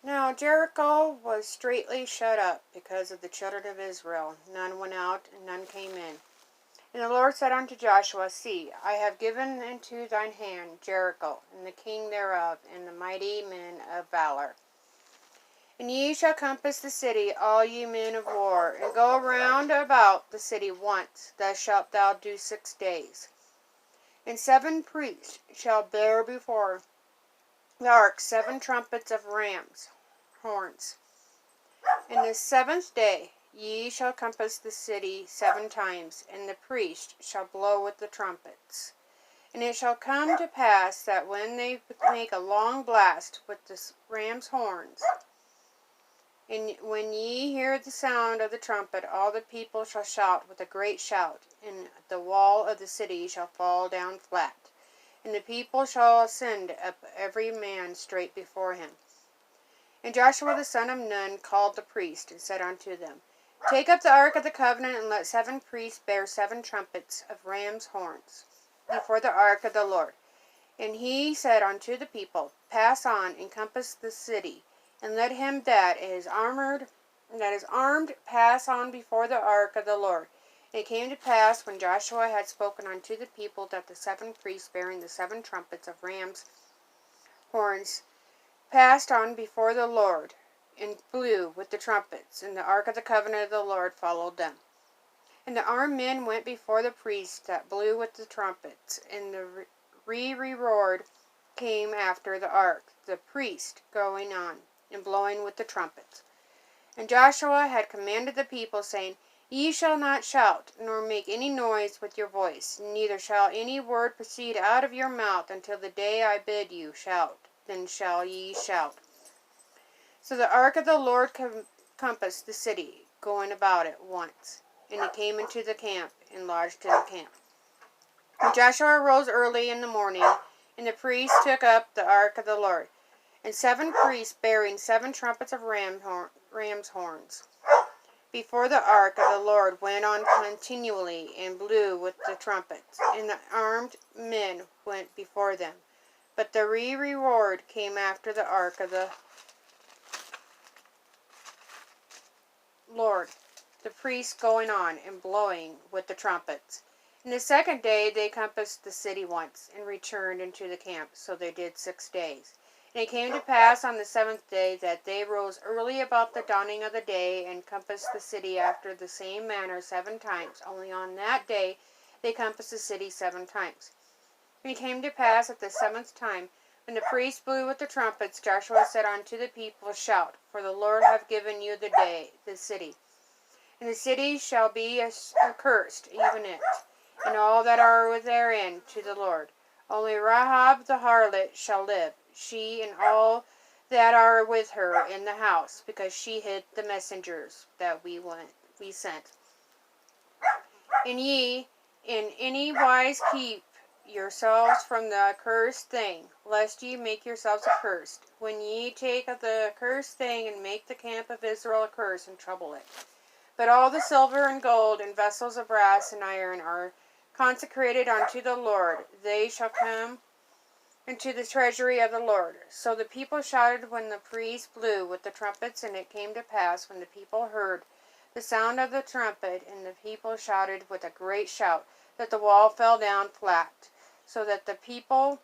Now Jericho was straitly shut up because of the children of Israel. None went out, and none came in. And the Lord said unto Joshua, See, I have given into thine hand Jericho, and the king thereof, and the mighty men of valor. And ye shall compass the city, all ye men of war, and go round about the city once. Thus shalt thou do 6 days. And 7 priests shall bear before the ark 7 trumpets of rams' horns. And the 7th day ye shall compass the city 7 times, and the priest shall blow with the trumpets. And it shall come to pass that when they make a long blast with the ram's horns, and when ye hear the sound of the trumpet, all the people shall shout with a great shout, and the wall of the city shall fall down flat, and the people shall ascend up every man straight before him. And Joshua the son of Nun called the priests, and said unto them, Take up the ark of the covenant, and let 7 priests bear 7 trumpets of ram's horns before the ark of the Lord. And he said unto the people, Pass on, and compass the city, and let him that is armed pass on before the ark of the Lord. And it came to pass, when Joshua had spoken unto the people, that the 7 priests bearing the 7 trumpets of ram's horns passed on before the Lord, and blew with the trumpets, and the ark of the covenant of the Lord followed them. And the armed men went before the priests that blew with the trumpets, and the re-roared came after the ark, the priest going on, and blowing with the trumpets. And Joshua had commanded the people, saying, Ye shall not shout, nor make any noise with your voice, neither shall any word proceed out of your mouth until the day I bid you shout. Then shall ye shout. So the ark of the Lord compassed the city, going about it once. And it came into the camp, and lodged in the camp. And Joshua arose early in the morning, and the priests took up the ark of the Lord, and 7 priests bearing 7 trumpets of ram's horns before the ark of the Lord went on continually, and blew with the trumpets, and the armed men went before them. But the re-roared came after the ark of the Lord, the priests going on, and blowing with the trumpets. And the 2nd day they compassed the city once, and returned into the camp. So they did 6 days. And it came to pass on the 7th day that they rose early about the dawning of the day, and compassed the city after the same manner 7 times. Only on that day they compassed the city 7 times. And it came to pass at the 7th time, when the priests blew with the trumpets, Joshua said unto the people, Shout, for the Lord hath given you the city. And the city shall be accursed, even it, and all that are therein, to the Lord. Only Rahab the harlot shall live, she and all that are with her in the house, because she hid the messengers that we sent. And ye in any wise keep yourselves from the accursed thing, lest ye make yourselves accursed, when ye take of the accursed thing, and make the camp of Israel accursed, and trouble it. But all the silver and gold, and vessels of brass and iron, are consecrated unto the Lord. They shall come into the treasury of the Lord. So the people shouted when the priests blew with the trumpets, and it came to pass, when the people heard the sound of the trumpet, and the people shouted with a great shout, that the wall fell down flat, so that the people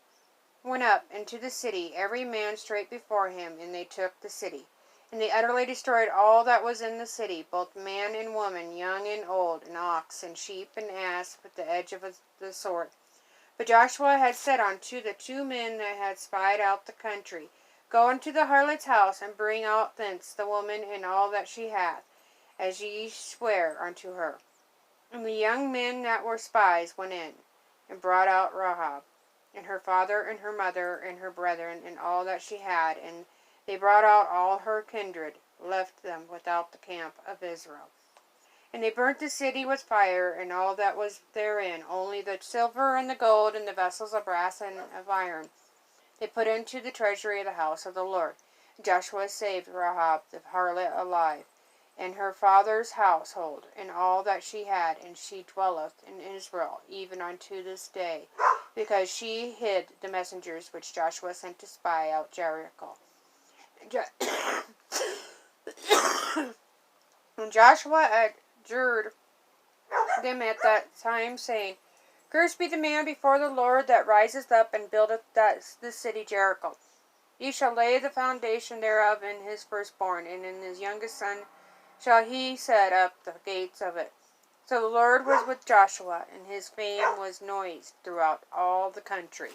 went up into the city, every man straight before him, and they took the city. And they utterly destroyed all that was in the city, both man and woman, young and old, and ox, and sheep, and ass, with the edge of the sword. But Joshua had said unto the 2 men that had spied out the country, Go unto the harlot's house, and bring out thence the woman and all that she hath, as ye swear unto her. And the young men that were spies went in, and brought out Rahab, and her father, and her mother, and her brethren, and all that she had, and they brought out all her kindred, left them without the camp of Israel. And they burnt the city with fire, and all that was therein, only the silver and the gold, and the vessels of brass and of iron, they put into the treasury of the house of the Lord. Joshua saved Rahab the harlot alive, and her father's household, and all that she had, and she dwelleth in Israel, even unto this day, because she hid the messengers which Joshua sent to spy out Jericho. And Joshua adjured them at that time, saying, Cursed be the man before the Lord that riseth up and buildeth this city Jericho. He shall lay the foundation thereof in his firstborn, and in his youngest son shall he set up the gates of it. So the Lord was with Joshua, and his fame was noised throughout all the country.